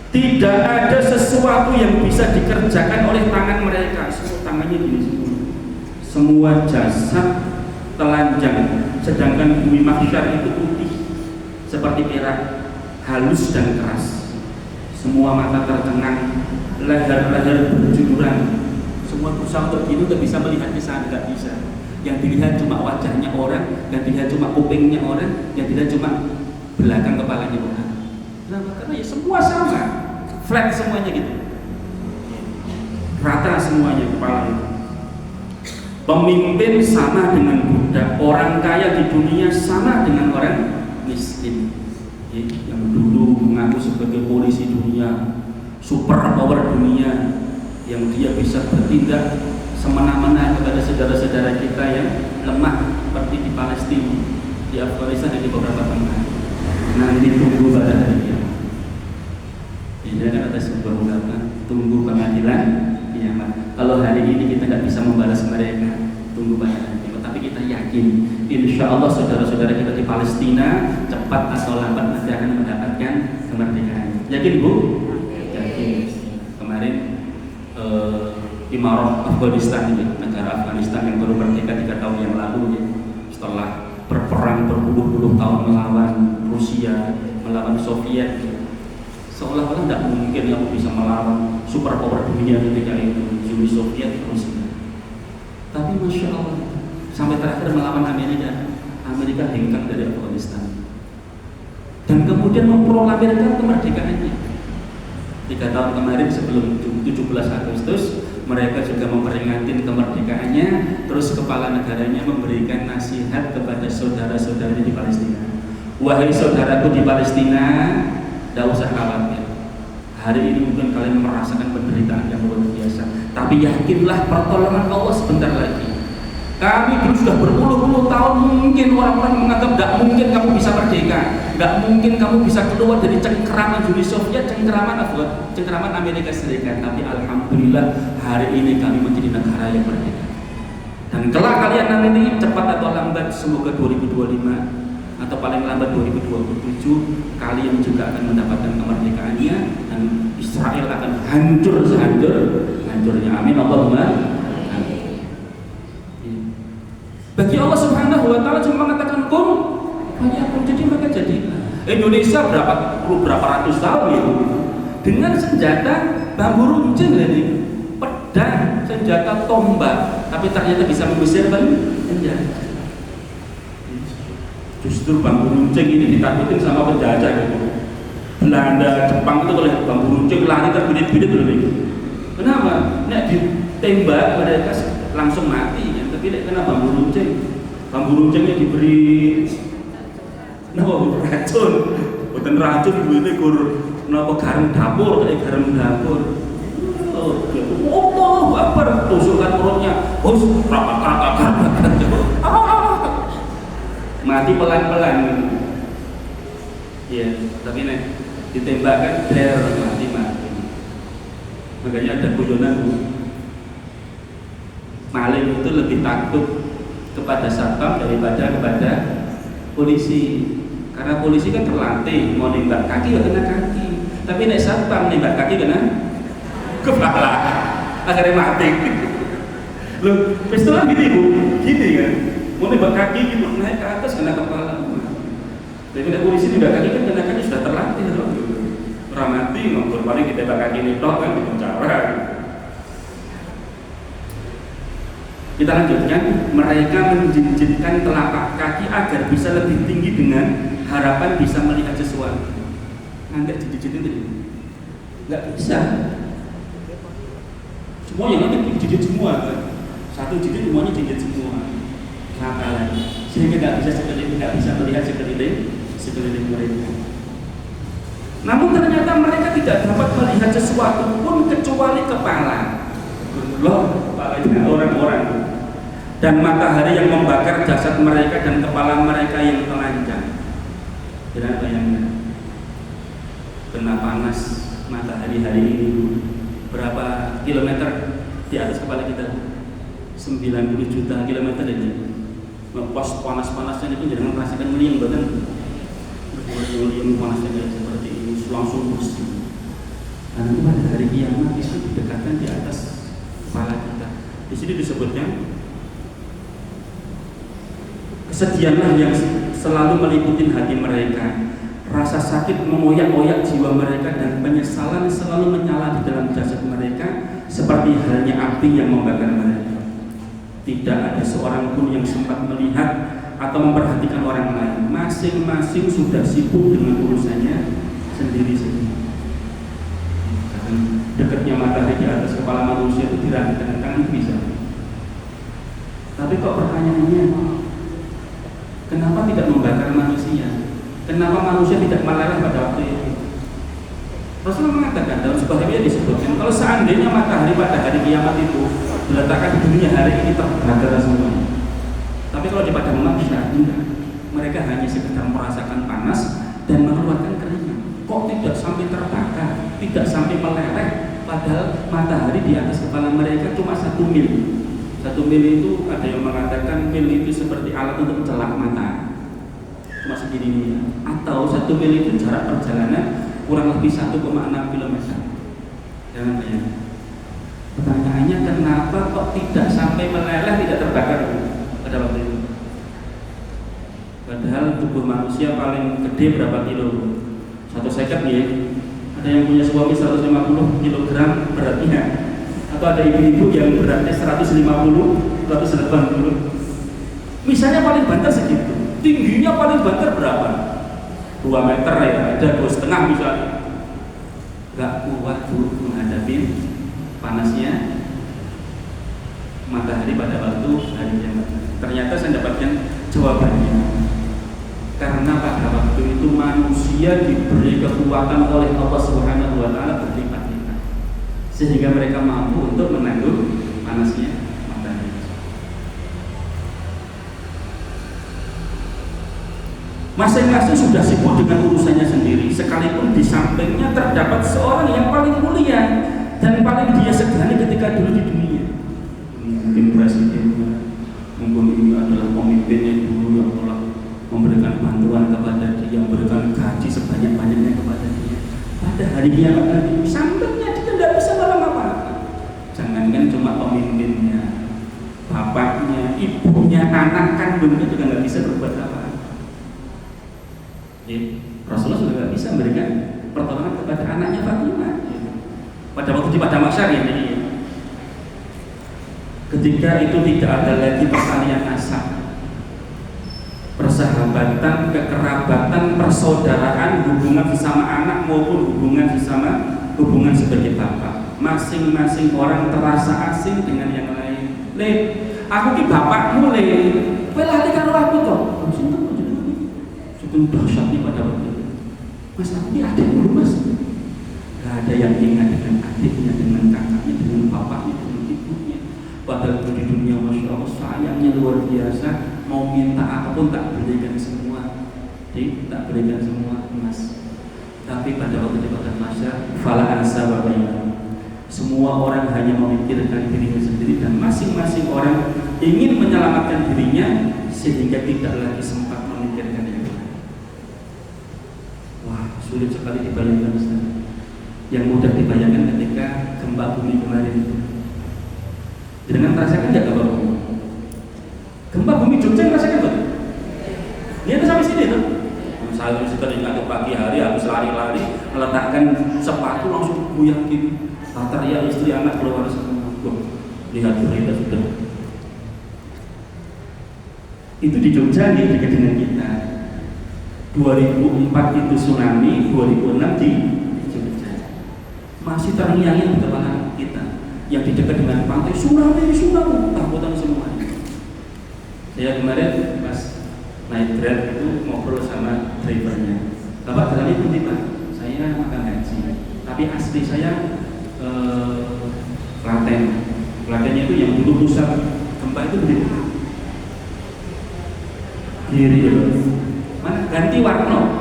S1: Tidak ada sesuatu yang bisa dikerjakan oleh tangan mereka. Semua tangannya gini semua. Semua jasad telanjang, sedangkan bumi mahsyar itu putih seperti perak, halus dan keras. Semua mata tercengang, leher-leher berjumuran. Semua berusaha untuk itu tidak bisa melihat ke sana, tidak bisa. Yang dilihat cuma wajahnya orang, yang dilihat cuma kupingnya orang, yang dilihat cuma belakang kepalanya orang. Kenapa? Karena ya semua sama, flat semuanya gitu, rata semuanya kepala itu. Pemimpin sama dengan budak, orang kaya di dunia sama dengan orang miskin. Yang dulu mengaku sebagai polisi dunia, super power dunia, yang dia bisa bertindak semena-mena kepada saudara-saudara kita yang lemah seperti di Palestina, di Afghanistan dan di beberapa tempat. Nanti tunggu pada hari kiamat. Ini kan ada sebuah ungkapan, tunggu pengadilan kiamat. Kalau hari ini kita tidak bisa membalas mereka, tunggu pada hari kiamat. Tapi kita yakin, insya Allah saudara-saudara kita di Palestina cepat atau lambat nanti akan mendapatkan kemerdekaan. Yakin Bu? Yakin. Kemarin Imarah Afghanistan ini, negara Afghanistan yang baru merdeka 3 tahun yang lalu ya, setelah berperang berpuluh-puluh tahun melawan Rusia, melawan Soviet, seolah-olah tidak mungkin kamu bisa melawan super power dunia ketika itu, Uni Soviet, Rusia. Tapi Masya Allah, sampai terakhir melawan Amerika, Amerika hengkang dari Afghanistan dan kemudian memproklamirkan kemerdekaannya. 3 tahun kemarin sebelum 17 Agustus mereka juga memperingati kemerdekaannya. Terus kepala negaranya memberikan nasihat kepada saudara-saudari di Palestina. Wahai saudaraku di Palestina, tidak usah khawatir. Hari ini mungkin kalian merasakan penderitaan yang luar biasa, tapi yakinlah pertolongan Allah sebentar lagi. Kami dulu sudah berpuluh-puluh tahun, mungkin orang-orang menganggap tidak mungkin kamu bisa merdeka, tidak mungkin kamu bisa keluar dari cengkeraman Uni Soviet, cengkeraman Amerika Serikat. Tapi alhamdulillah hari ini kami menjadi negara yang merdeka. Dan kelak kalian nanti cepat atau lambat, semoga 2025 atau paling lambat 2027 kalian juga akan mendapatkan kemerdekaannya dan Israel akan hancur sehancur-hancurnya. Amin Allahumma. Bagi Allah Subhanahu wa Ta'ala cuma mengatakan kun, jadi maka jadilah. Indonesia berapa ratus tahun itu dengan senjata bambu runcing ini, pedang, senjata tombak, tapi ternyata bisa mengusir penjajah. Justru bambu runcing ini ditakutin sama penjajah gitu. Belanda, Jepang itu oleh bambu runcing lari terbirit-birit loh nih. Kenapa? Nek ditembak mereka langsung mati ya. Tapi nek kena bambu runcingnya diberi racun. Bukan racun duwene gur napa garam dapur, kayak garam dapur. Oh, apa tusukan perutnya. Bos, rapat. Mati pelan-pelan. Iya, tapi nek ditembakkan mati. Makanya ada guyonan maling itu lebih takut kepada satpam daripada kepada polisi, karena polisi kan terlatih mau nembak kaki ya kena kaki, tapi nek satpam nembak kaki kena kepala akhirnya mati. Loh, pistol gini kan, mau nembak kaki gitu naik ke atas kena kepala. Tapi nek polisi nembak kaki kan kena kaki sudah terlatih loh. Mati ngobrol paling kita bakal gini toh kan gitu cara. Kita lanjutkan, mereka menjinjitkan telapak kaki agar bisa lebih tinggi dengan harapan bisa melihat sesuatu. Nanti dijinjitin tadi nggak bisa. Semua yang nanti dijinjit semua kan? Satu jinjit semuanya jinjit semua. Kenapa? Sehingga nggak bisa melihat sekeliling mereka. Namun ternyata mereka tidak dapat melihat sesuatu pun kecuali kepala. Loh, kepalanya orang-orang. Dan matahari yang membakar jasad mereka dan kepala mereka yang telanjang. Kira bayangkan, kena panas matahari hari ini berapa kilometer di atas kepala kita? 90 juta kilometer aja. Pas panas-panasnya itu jangan merasakan meliung bahkan meliung panasnya kayak seperti ini langsung bersih. Karena pada hari kiamat itu didekatkan di atas kepala kita. Di sini disebutnya kesedihanlah yang selalu meliputi hati mereka. Rasa sakit mengoyak-oyak jiwa mereka dan penyesalan selalu menyala di dalam jasad mereka seperti halnya api yang membakar mereka. Tidak ada seorang pun yang sempat melihat atau memperhatikan orang lain. Masing-masing sudah sibuk dengan urusannya sendiri-sendiri. Dekatnya matahari di atas kepala manusia itu dirasakan tangan bisa. Tapi kok pertanyaannya, kenapa tidak membakar manusia? Kenapa manusia tidak meleleh pada waktu itu? Rasulullah mengatakan dalam sebuah riwayat disebutkan, kalau seandainya matahari pada hari kiamat itu diletakkan di dunia hari ini terbakar semuanya. Tapi kalau di padang mahsyar enggak. Mereka hanya sekedar merasakan panas dan mengeluarkan keringat. Kok tidak sampai terbakar, tidak sampai meleleh, padahal matahari di atas kepala mereka cuma 1 mil. 1 mil itu ada yang mengatakan mil itu seperti alat untuk mencelak mata. Cuma segini nih. Atau 1 mil itu jarak perjalanan kurang lebih 1,6 km. Jangan bayangkan. Pertanyaannya kenapa kok tidak sampai meleleh, tidak terbakar pada waktu itu? Padahal tubuh manusia paling gede berapa kilo? 1 second ya. Ada yang punya suami 150 kg beratnya. Atau ada ibu-ibu yang beratnya 150, 180. Misalnya paling banter segitu. Tingginya paling banter berapa? 2 meter ya, ada 2,5 misalnya. Gak kuat bu menghadapi panasnya matahari pada waktu hari kiamat. Ternyata saya dapatkan jawabannya. Karena pada waktu itu manusia diberi kekuatan oleh Allah Subhanahu wa taala berlipat-lipat. Sehingga mereka mampu untuk menanggung panasnya matahari. Masing-masing sudah sibuk dengan urusannya sendiri, sekalipun di sampingnya terdapat seorang yang paling mulia dan paling dia segani ketika dulu di dunia. Mungkin presidennya, mungkin ini adalah pemimpinnya dulu yang telah memberikan bantuan kepada dia, memberikan gaji sebanyak-banyaknya kepada dia. Pada hari kiamat nanti, sampingnya dia tidak bisa nolong apa-apa. Jangankan cuma pemimpinnya, bapaknya, ibunya, anak kandungnya juga nggak bisa berbuat apa-apa. Rasulullah sudah tidak bisa memberikan pertolongan kepada anaknya Fatimah pada waktu di padang mahsyar ini. Ketika itu tidak ada lagi pertalian nasab, persahabatan, kekerabatan, persaudaraan, hubungan sesama anak maupun hubungan sebagai bapak. Masing-masing orang terasa asing dengan yang lain. Le, aku ki bapakmu le. Kowe lali karo aku to. Sinten jenenge? Sugeng dahsyat pada waktu itu. Mas aku ki adikmu Mas. Gak ada yang ingat dengan adiknya, dengan kakaknya, dengan bapaknya, dengan ibunya. Padahal di dunia Masya Allah sayangnya luar biasa. Mau minta apapun tak berikan semua, tak berikan semua Mas. Tapi pada waktu di padang mahsyar, fala ansa wa bainahum. Semua orang hanya memikirkan dirinya sendiri dan masing-masing orang ingin menyelamatkan dirinya sehingga tidak lagi sempat memikirkan yang lain. Wah, sulit sekali dibayangkan Ustaz. Yang mudah dibayangkan ketika gempa bumi kemarin itu. Dengan merasakan nggak gempa bumi? Gempa bumi Jogja merasakan betul? Dia tuh sampai sini tuh. Saya sudah ingat pagi hari habis lari-lari meletakkan sepatu langsung goyang gini. Teriak istri anak keluar semua. Lihat berita sudah. Itu di Jogja nih dekat dengan kita. 2004 itu tsunami, 2006 di Jogja. Masih terngiang-ngiang di kepala kita. Yang di dekat dengan pantai tsunami, takutan semua. Saya kemarin pas naik Grab itu ngobrol sama drivernya. Bapak jalannya putih Pak, saya makan gaji. Tapi asli saya Klatennya itu yang dulu pusat gempa itu di kiri. Mana ganti warna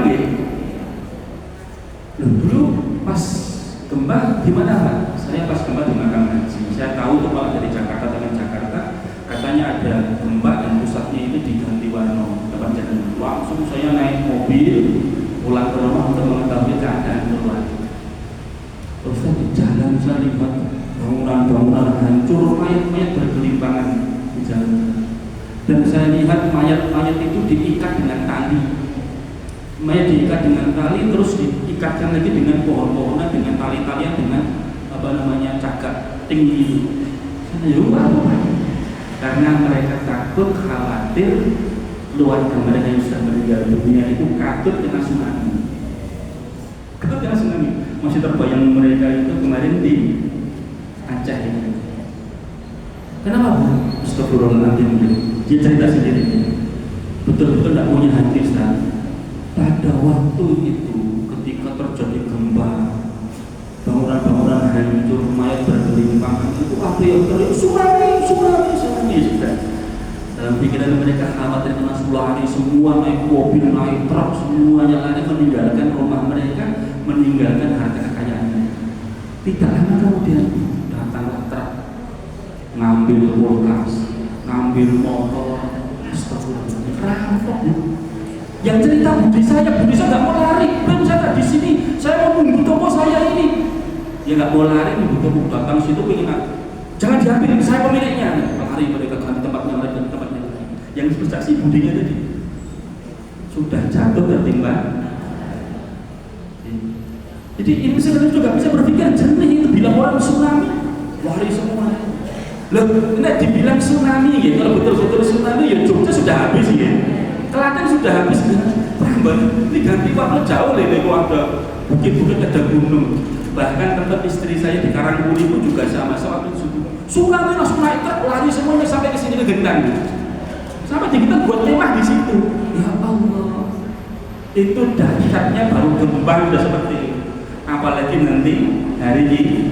S1: gitu. Dulu pas gempa di mana Pak? Saya pas gempa di Makam Haji. Saya tahu tuh Pak dari Jakarta dengan Jakarta. Katanya ada gempa dan pusatnya itu diganti warna depan jalan. Langsung saya naik mobil pulang ke rumah untuk mengetahui keadaan keluar. Terus di jalan saya lihat bangunan-bangunan hancur, mayat-mayat bergelimpangan di jalan. Dan saya lihat mayat-mayat itu diikat dengan tali. Mayat diikat dengan tali terus diikatkan lagi dengan pohon-pohonan, dengan tali-talian, dengan cagak tinggi itu. Saya apa? Karena mereka takut, khawatir keluarga mereka yang sudah meninggal dunia itu takut kena tsunami. Masih terbayang mereka itu kemarin di Aceh ini. Kenapa Bu? Astagfirullahaladzim. Dia cerita sendiri. Betul-betul tidak punya hati Ustaz. Pada waktu itu ketika terjadi gempa, bangunan-bangunan hancur, mayat bergelimpangan, itu apa yang terjadi? Tsunami sudah. Dalam pikiran mereka khawatir kena tsunami, semua naik mobil, naik truk, semuanya lari meninggalkan rumah mereka, meninggalkan harta kekayaannya. Tidak lama kemudian datanglah truk, ngambil kulkas, ngambil motor, astagfirullahaladzim, rampok. Yang cerita budi saya nggak mau lari, belum saya di sini, saya mau nunggu toko saya ini. Dia nggak mau lari, nunggu toko datang situ pengen, jangan diambil, saya pemiliknya. Lari mereka ke tempatnya mereka, yang bersaksi budinya tadi sudah jatuh tertimpa. Jadi ini sebenarnya juga bisa berpikir jernih itu bilang orang tsunami, lari semua. Loh, ini dibilang tsunami ya, kalau betul-betul tsunami ya Jogja sudah habis ya. Klaten sudah habis kan. Prambanan ini ganti warna jauh lele ada bukit-bukit ada gunung. Bahkan tempat istri saya di Karangkuri itu juga sama waktu subuh. Tsunami langsung naik truk lari semuanya sampai ke sini ke Gendang. Sampai kita buat kemah di situ. Ya Allah, itu dahsyatnya baru gempa udah seperti itu. Apalagi nanti hari ini.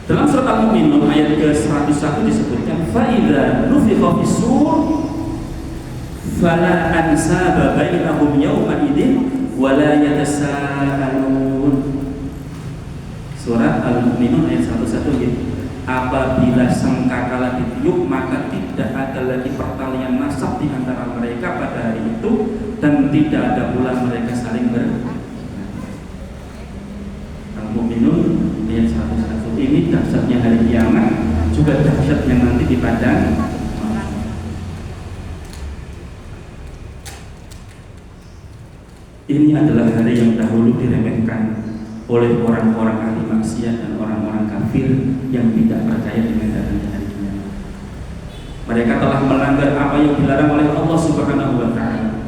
S1: Dalam surat Al-Mu'minun ayat ke-101 disebutkan, "Fa'idza nufikha fis-sur fala ansaba bainahum yawma idzin wa la yatasaalun." Surat Al-Mu'minun ayat 101 ya. Apabila sangkakala ditiup maka tidak ada lagi pertalian nasab di antara mereka pada hari itu dan tidak ada pula mereka saling Al-Mu'minun ayat 101. Ini dahsyatnya hari kiamat, juga dahsyatnya nanti di padang. Ini adalah hari yang dahulu diremehkan oleh orang-orang ahli maksiat dan orang-orang kafir yang tidak percaya dengan datangnya hari kiamat. Mereka telah melanggar apa yang dilarang oleh Allah Subhanahu wa taala.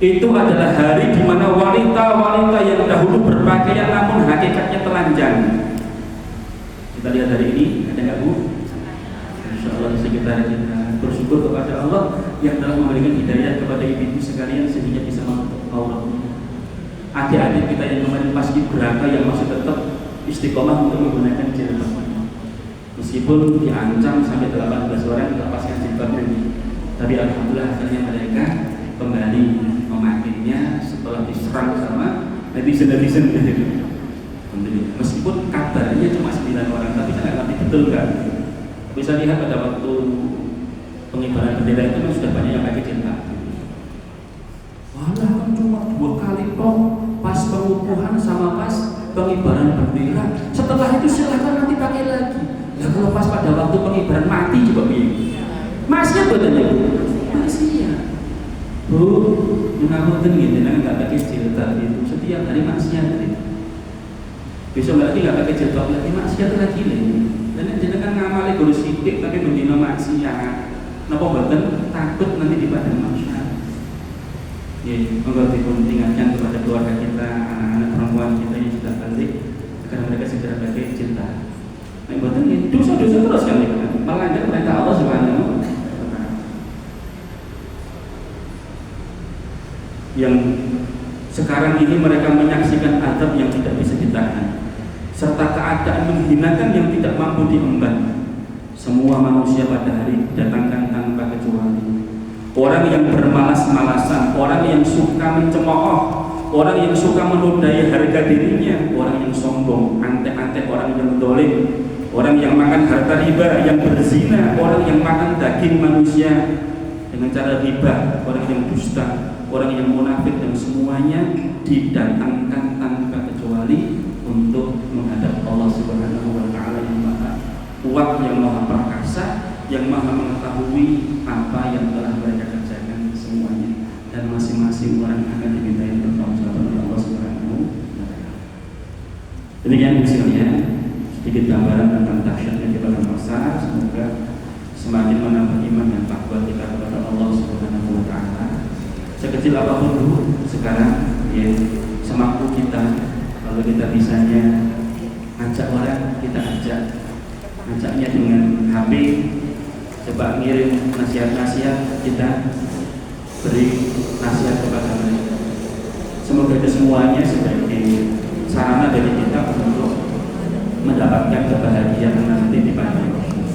S1: Itu adalah hari di mana wanita-wanita yang dahulu berpakaian namun hakikatnya telanjang. Kita lihat hari ini, ada nggak Bu? Insya Allah di sekitar kita bersyukur kepada Allah yang telah memberikan hidayah kepada ibu-ibu sekalian sehingga bisa menutup auratnya. Adik-adik kita yang kemarin paskibraka yang masih tetap istiqomah untuk menggunakan jilbab, meskipun diancam sampai 18 orang lepaskan jilbabnya, tapi alhamdulillah akhirnya mereka kembali memakainya setelah diserang sama netizen gitu. Meskipun kabarnya cuma 9 orang, tapi saya nggak ngerti betul kan. Bisa lihat pada waktu pengibaran bendera itu kan sudah banyak yang pakai jilbab. Walah kan cuma 2 kali toh, pas pengukuhan sama pas pengibaran bendera. Setelah itu silahkan nanti pakai lagi. Ya kalau pas pada waktu pengibaran mati coba biar. Masih badannya Bu? Masih ya. Bu, mengakukan gitu, nggak pakai jilbab itu setiap hari maksiat gitu. Besok lagi nggak pakai jilbab lagi maksiat lagi lagi. Dan jenengan ngamali guru sidik tapi mendino maksiat. Napa boten takut nanti di padang mahsyar. Ya, moga dipun ingatkan kepada keluarga kita, anak-anak perempuan kita yang sudah balik agar mereka segera pakai cinta. Nek boten ya dosa-dosa terus kan itu kan. Melanggar perintah Allah Subhanahu wa taala. Yang sekarang ini mereka menyaksikan azab yang tidak bisa ditahan, serta keadaan menghinakan yang tidak mampu diemban. Semua manusia pada hari didatangkan tanpa kecuali. Orang yang bermalas-malasan, orang yang suka mencemooh, orang yang suka menodai harga dirinya, orang yang sombong, antek-antek, orang yang dolim, orang yang makan harta riba, yang berzina, orang yang makan daging manusia dengan cara riba, orang yang dusta, orang yang munafik, dan semuanya didatangkan tanpa kecuali untuk menghadap Allah Subhanahu wa taala yang maha kuat, yang maha perkasa, yang maha mengetahui apa yang telah mereka kerjakan semuanya, dan masing-masing orang akan dimintai pertanggungjawaban oleh Allah Subhanahu wa taala. Demikian misalnya sedikit gambaran tentang dahsyatnya di padang mahsyar. Semoga semakin menambah iman dan takwa kita kepada Allah Subhanahu wa taala. Sekecil apapun dulu sekarang ya, semampu kita, kalau kita bisanya ngajak orang, kita ajaknya dengan HP, coba ngirim nasihat-nasihat, kita beri nasihat kepada mereka. Semoga itu semuanya sebagai sarana dari kita untuk mendapatkan kebahagiaan nanti di padang mahsyar.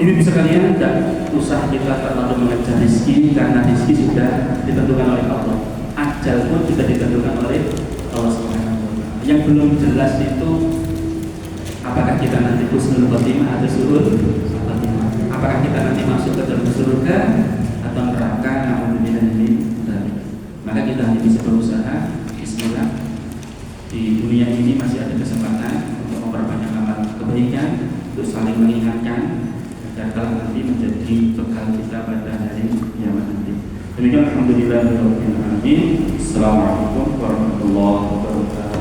S1: Ini sekalian, tidak usah kita terlalu mengejar rezeki, karena rezeki sudah ditentukan oleh Allah. Ajal pun sudah ditentukan oleh Allah Subhanahu wa taala. Yang belum jelas itu apakah kita nanti husnul khotimah atau su'ul khotimah. Apakah kita nanti masuk ke dalam surga atau neraka, namun ini. Maka kita hanya bisa berusaha bismillah. Di dunia ini masih ada kesempatan untuk memperbanyak amal kebaikan, untuk saling mengingatkan agar kelak nanti menjadi bekal kita pada hari kiamat nanti. Demikian alhamdulillah rabbil alamin. Assalamualaikum warahmatullahi wabarakatuh.